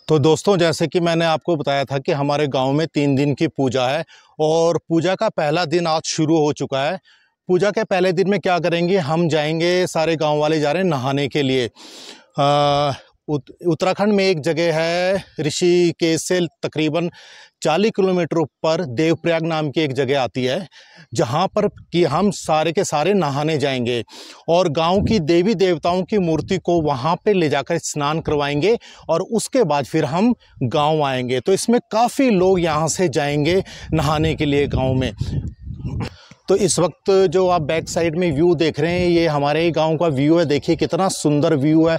तो दोस्तों, जैसे कि मैंने आपको बताया था कि हमारे गांव में 3 दिन की पूजा है और पूजा का पहला दिन आज शुरू हो चुका है। पूजा के पहले दिन में क्या करेंगे, हम जाएंगे, सारे गांव वाले जा रहे हैं नहाने के लिए। उत्तराखंड में एक जगह है, ऋषिकेश से तकरीबन 40 किलोमीटर ऊपर देवप्रयाग नाम की एक जगह आती है, जहां पर कि हम सारे के सारे नहाने जाएंगे और गांव की देवी देवताओं की मूर्ति को वहां पे ले जाकर स्नान करवाएंगे और उसके बाद फिर हम गांव आएंगे। तो इसमें काफ़ी लोग यहां से जाएंगे नहाने के लिए गांव में। तो इस वक्त जो आप बैक साइड में व्यू देख रहे हैं, ये हमारे ही गांव का व्यू है। देखिए कितना सुंदर व्यू है,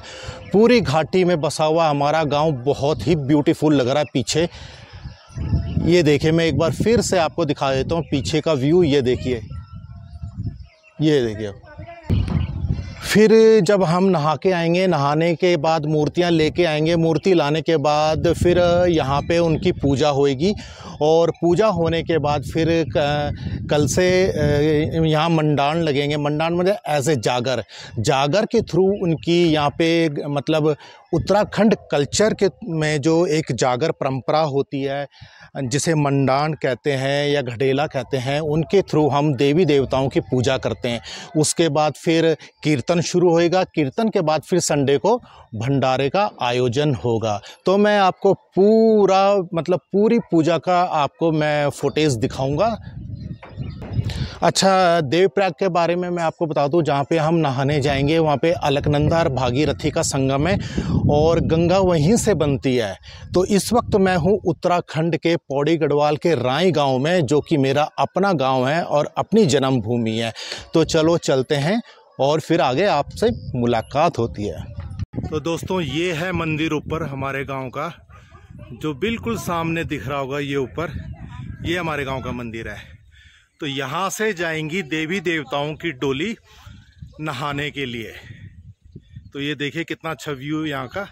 पूरी घाटी में बसा हुआ हमारा गांव बहुत ही ब्यूटीफुल लग रहा है पीछे। ये देखिए, मैं एक बार फिर से आपको दिखा देता हूँ पीछे का व्यू। ये देखिए, ये देखिए। फिर जब हम नहा के आएंगे, नहाने के बाद मूर्तियाँ लेके आएंगे, मूर्ति लाने के बाद फिर यहाँ पे उनकी पूजा होएगी और पूजा होने के बाद फिर कल से यहाँ मंडान लगेंगे। मंडान मतलब एज ए जागर के थ्रू उनकी यहाँ पे मतलब उत्तराखंड कल्चर के में जो एक जागर परंपरा होती है, जिसे मंडान कहते हैं या घटेला कहते हैं, उनके थ्रू हम देवी देवताओं की पूजा करते हैं। उसके बाद फिर कीर्तन शुरू होएगा, कीर्तन के बाद फिर संडे को भंडारे का आयोजन होगा। तो मैं आपको पूरी पूजा का आपको मैं फुटेज दिखाऊंगा। अच्छा, देवप्रयाग के बारे में मैं आपको बता दूं, जहाँ पे हम नहाने जाएंगे वहाँ पे अलकनंदा और भागीरथी का संगम है और गंगा वहीं से बनती है। तो इस वक्त मैं हूँ उत्तराखंड के पौड़ी गढ़वाल के राई गांव में, जो कि मेरा अपना गांव है और अपनी जन्मभूमि है। तो चलो चलते हैं और फिर आगे आपसे मुलाकात होती है। तो दोस्तों, ये है मंदिर ऊपर हमारे गाँव का, जो बिल्कुल सामने दिख रहा होगा। ये ऊपर, ये हमारे गाँव का मंदिर है। तो यहाँ से जाएंगी देवी देवताओं की डोली नहाने के लिए। तो ये देखिए कितना अच्छा व्यू यहाँ का।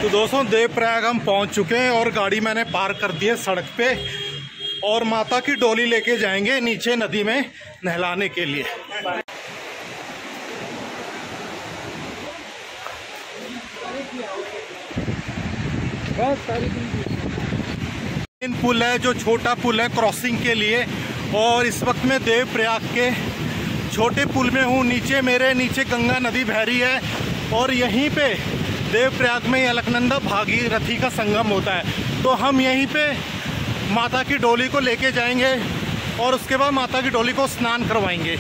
तो दोस्तों देवप्रयाग हम पहुंच चुके हैं और गाड़ी मैंने पार्क कर दी है सड़क पे और माता की डोली लेके जाएंगे नीचे नदी में नहलाने के लिए। पुल है जो छोटा पुल है क्रॉसिंग के लिए और इस वक्त मैं देवप्रयाग के छोटे पुल में हूँ। नीचे गंगा नदी बह रही है और यहीं पे देवप्रयाग में अलकनंदा भागीरथी का संगम होता है। तो हम यहीं पे माता की डोली को लेके जाएंगे और उसके बाद माता की डोली को स्नान करवाएंगे।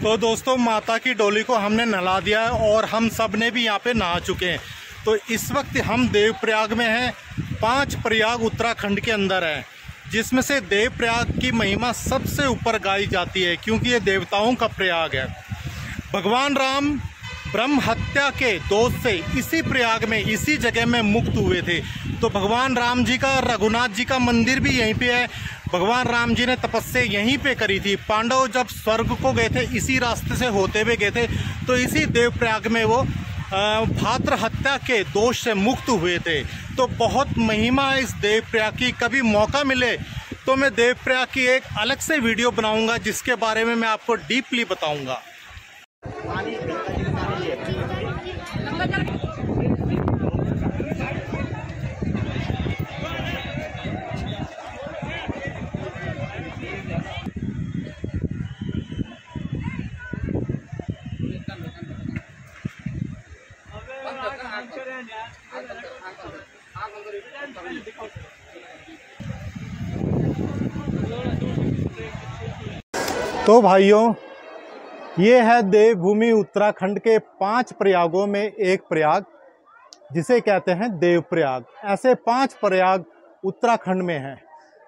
तो दोस्तों, माता की डोली को हमने नहला दिया है और हम सब ने भी यहाँ पे नहा चुके हैं। तो इस वक्त हम देवप्रयाग में हैं। 5 प्रयाग उत्तराखंड के अंदर है, जिसमें से देवप्रयाग की महिमा सबसे ऊपर गाई जाती है, क्योंकि ये देवताओं का प्रयाग है। भगवान राम ब्रह्म हत्या के दोष से इसी प्रयाग में, इसी जगह में मुक्त हुए थे। तो भगवान राम जी का, रघुनाथ जी का मंदिर भी यहीं पे है। भगवान राम जी ने तपस्या यहीं पे करी थी। पांडव जब स्वर्ग को गए थे, इसी रास्ते से होते हुए गए थे। तो इसी देवप्रयाग में वो भाद्र हत्या के दोष से मुक्त हुए थे। तो बहुत महिमा है इस देवप्रयाग की। कभी मौका मिले तो मैं देवप्रयाग की एक अलग से वीडियो बनाऊंगा, जिसके बारे में मैं आपको डीपली बताऊंगा। तो भाइयों, ये है देवभूमि उत्तराखंड के 5 प्रयागों में एक प्रयाग, जिसे कहते हैं देवप्रयाग। ऐसे 5 प्रयाग उत्तराखंड में हैं।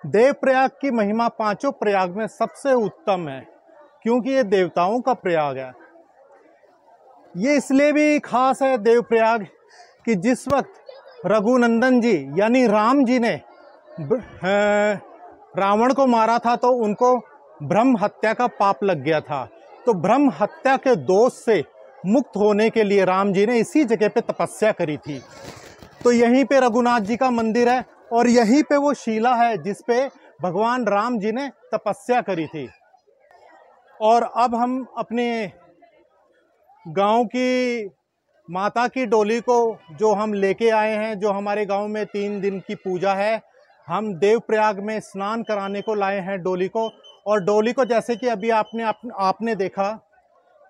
देवप्रयाग की महिमा 5 प्रयाग में सबसे उत्तम है, क्योंकि ये देवताओं का प्रयाग है। ये इसलिए भी खास है देवप्रयाग कि जिस वक्त रघुनंदन जी यानी राम जी ने रावण को मारा था, तो उनको ब्रह्म हत्या का पाप लग गया था। तो ब्रह्म हत्या के दोष से मुक्त होने के लिए राम जी ने इसी जगह पे तपस्या करी थी। तो यहीं पे रघुनाथ जी का मंदिर है और यहीं पे वो शिला है जिस पे भगवान राम जी ने तपस्या करी थी। और अब हम अपने गांव की माता की डोली को जो हम लेके आए हैं, जो हमारे गांव में 3 दिन की पूजा है, हम देवप्रयाग में स्नान कराने को लाए हैं डोली को। और डोली को जैसे कि अभी आपने देखा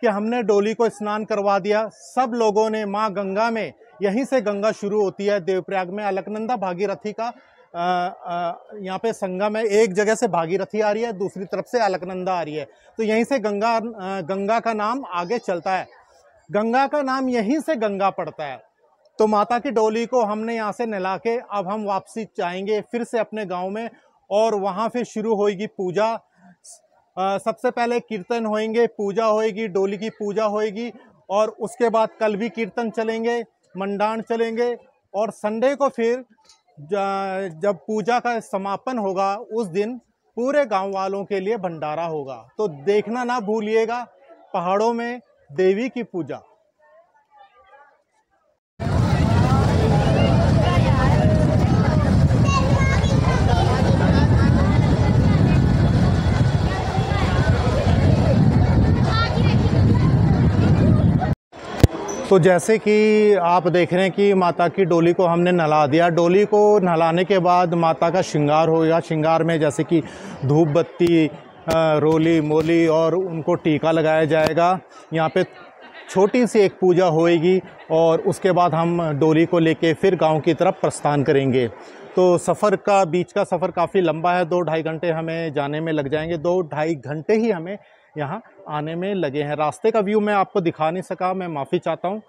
कि हमने डोली को स्नान करवा दिया। सब लोगों ने माँ गंगा में, यहीं से गंगा शुरू होती है देवप्रयाग में। अलकनंदा भागीरथी का यहाँ पे संगम है। एक जगह से भागीरथी आ रही है, दूसरी तरफ से अलकनंदा आ रही है। तो यहीं से गंगा का नाम आगे चलता है। गंगा का नाम यहीं से गंगा पड़ता है। तो माता की डोली को हमने यहाँ से नहला के अब हम वापसी जाएंगे फिर से अपने गांव में, और वहाँ फिर शुरू होएगी पूजा। सबसे पहले कीर्तन होएंगे, पूजा होएगी, डोली की पूजा होएगी, और उसके बाद कल भी कीर्तन चलेंगे, मंडाण चलेंगे। और संडे को फिर जब पूजा का समापन होगा, उस दिन पूरे गांव वालों के लिए भंडारा होगा। तो देखना ना भूलिएगा, पहाड़ों में देवी की पूजा। तो जैसे कि आप देख रहे हैं कि माता की डोली को हमने नहला दिया। डोली को नहलाने के बाद माता का श्रृंगार होगा। श्रृंगार में जैसे कि धूप बत्ती, रोली मोली और उनको टीका लगाया जाएगा। यहाँ पे छोटी सी एक पूजा होएगी और उसके बाद हम डोली को लेके फिर गांव की तरफ प्रस्थान करेंगे। तो बीच का सफ़र काफ़ी लंबा है। 2-2.5 घंटे हमें जाने में लग जाएंगे। 2-2.5 घंटे ही हमें यहाँ आने में लगे हैं। रास्ते का व्यू मैं आपको दिखा नहीं सका, मैं माफ़ी चाहता हूँ,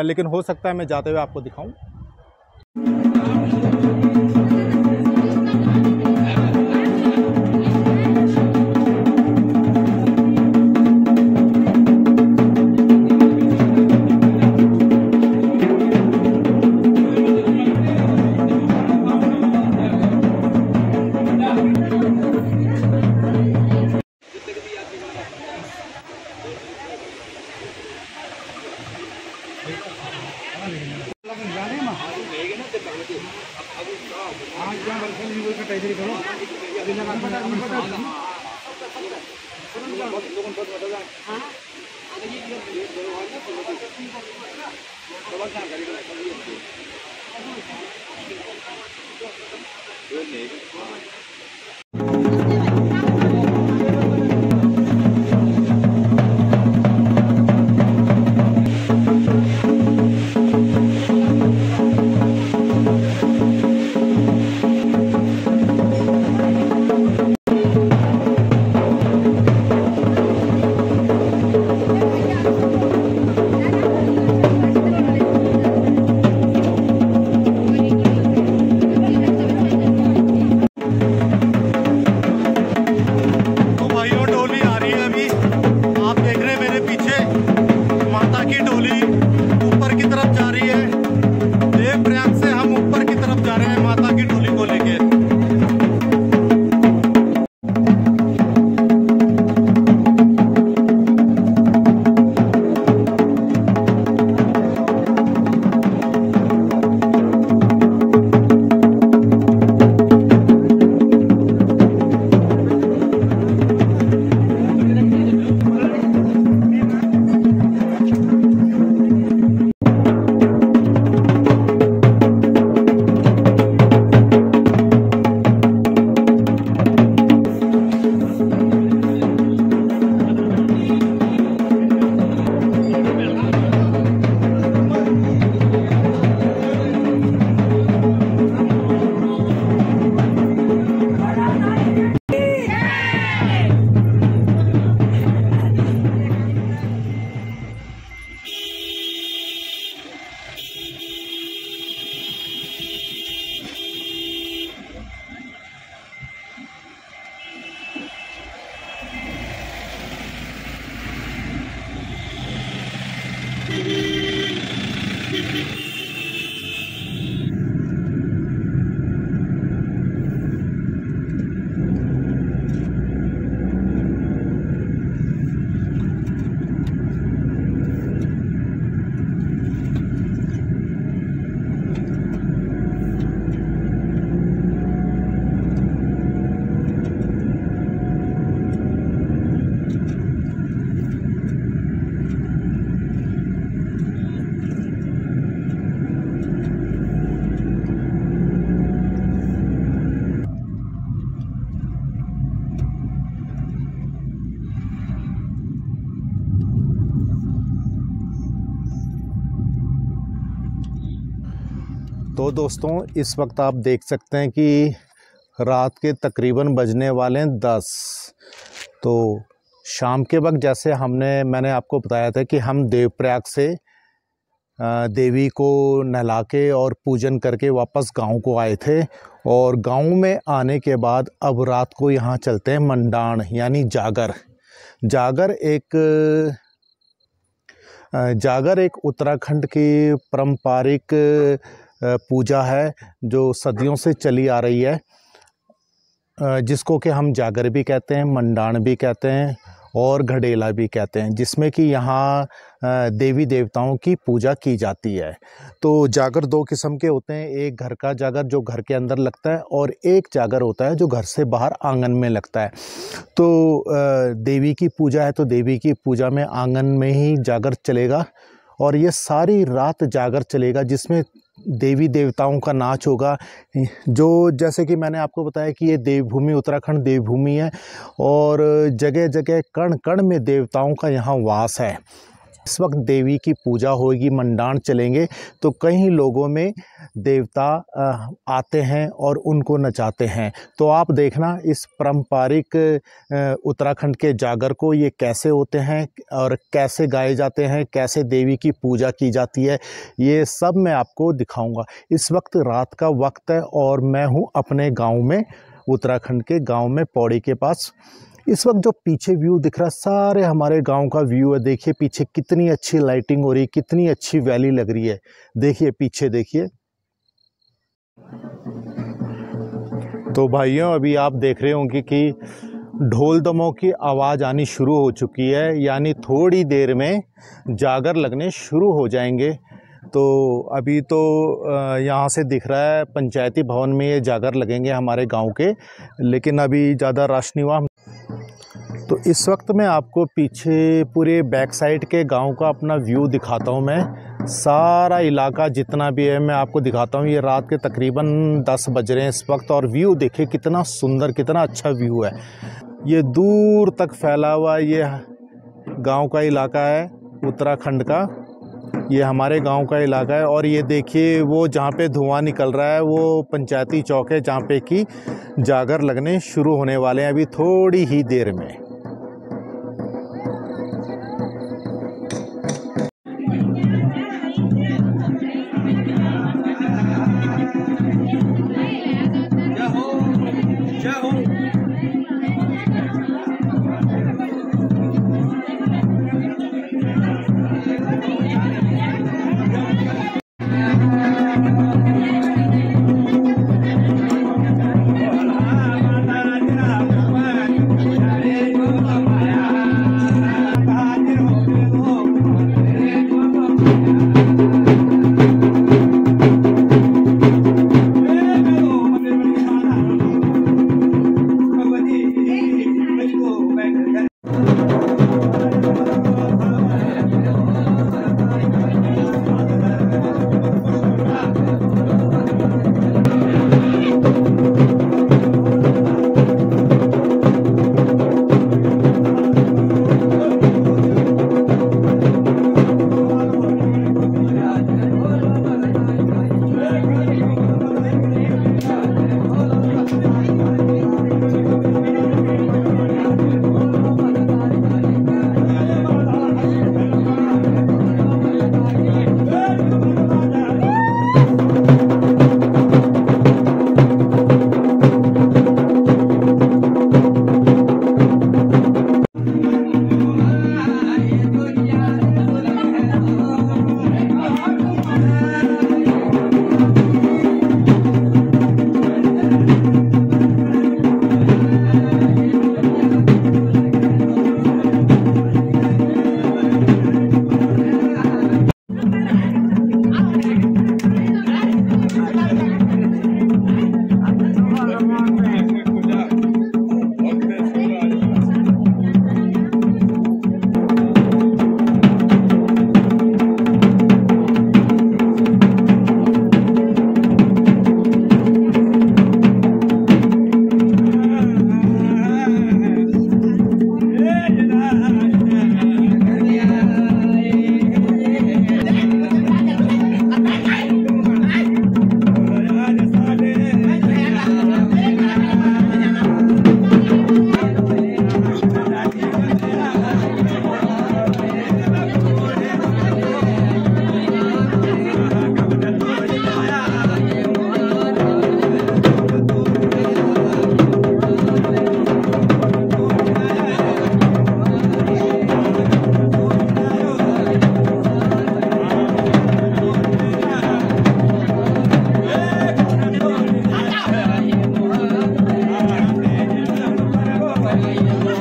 लेकिन हो सकता है मैं जाते हुए आपको दिखाऊँ। तो दोस्तों इस वक्त आप देख सकते हैं कि रात के तकरीबन बजने वाले हैं 10। तो शाम के वक्त जैसे मैंने आपको बताया था कि हम देवप्रयाग से देवी को नहला के और पूजन करके वापस गांव को आए थे। और गांव में आने के बाद अब रात को यहाँ चलते हैं मंडाण यानी जागर। जागर एक उत्तराखंड की पारंपरिक पूजा है जो सदियों से चली आ रही है, जिसको कि हम जागर भी कहते हैं, मंडाण भी कहते हैं और घड़ेला भी कहते हैं, जिसमें कि यहाँ देवी देवताओं की पूजा की जाती है। तो जागर 2 किस्म के होते हैं, एक घर का जागर जो घर के अंदर लगता है और एक जागर होता है जो घर से बाहर आंगन में लगता है। तो देवी की पूजा है तो देवी की पूजा में आंगन में ही जागर चलेगा और ये सारी रात जागर चलेगा, जिसमें देवी देवताओं का नाच होगा। जो जैसे कि मैंने आपको बताया कि ये देवभूमि, उत्तराखंड देवभूमि है और जगह जगह कण कण में देवताओं का यहाँ वास है। इस वक्त देवी की पूजा होगी, मंडाण चलेंगे तो कई लोगों में देवता आते हैं और उनको नचाते हैं। तो आप देखना इस पारंपरिक उत्तराखंड के जागर को ये कैसे होते हैं और कैसे गाए जाते हैं, कैसे देवी की पूजा की जाती है, ये सब मैं आपको दिखाऊंगा। इस वक्त रात का वक्त है और मैं हूँ अपने गाँव में, उत्तराखंड के गाँव में पौड़ी के पास। इस वक्त जो पीछे व्यू दिख रहा है सारे हमारे गांव का व्यू है। देखिए पीछे कितनी अच्छी लाइटिंग हो रही है, कितनी अच्छी वैली लग रही है। देखिए पीछे देखिए। तो भाइयों अभी आप देख रहे होंगे कि ढोल दमों की आवाज़ आनी शुरू हो चुकी है, यानी थोड़ी देर में जागर लगने शुरू हो जाएंगे। तो अभी तो यहाँ से दिख रहा है पंचायती भवन में ये जागर लगेंगे हमारे गांव के, लेकिन अभी ज़्यादा रश नहीं हुआ। तो इस वक्त मैं आपको पीछे पूरे बैक साइड के गांव का अपना व्यू दिखाता हूं। मैं सारा इलाका जितना भी है मैं आपको दिखाता हूं। ये रात के तकरीबन 10 बज रहे हैं इस वक्त और व्यू देखिए कितना सुंदर, कितना अच्छा व्यू है। ये दूर तक फैला हुआ ये गांव का इलाका है उत्तराखंड का, ये हमारे गांव का इलाका है। और ये देखिए वो जहाँ पे धुआं निकल रहा है वो पंचायती चौक है, जहाँ पे कि जागर लगने शुरू होने वाले हैं अभी थोड़ी ही देर में।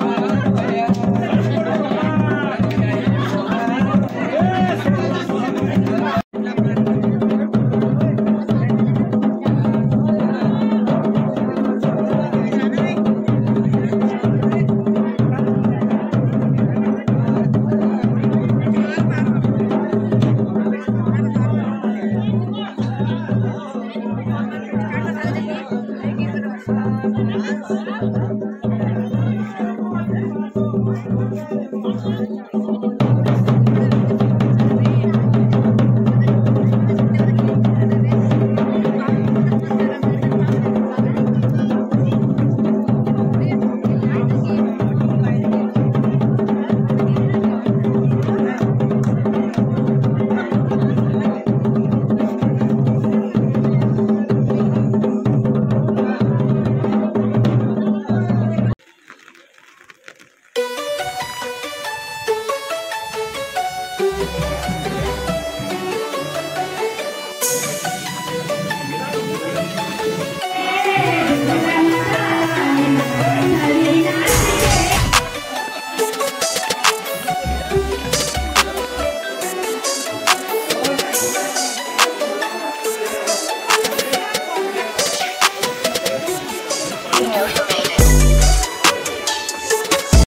है।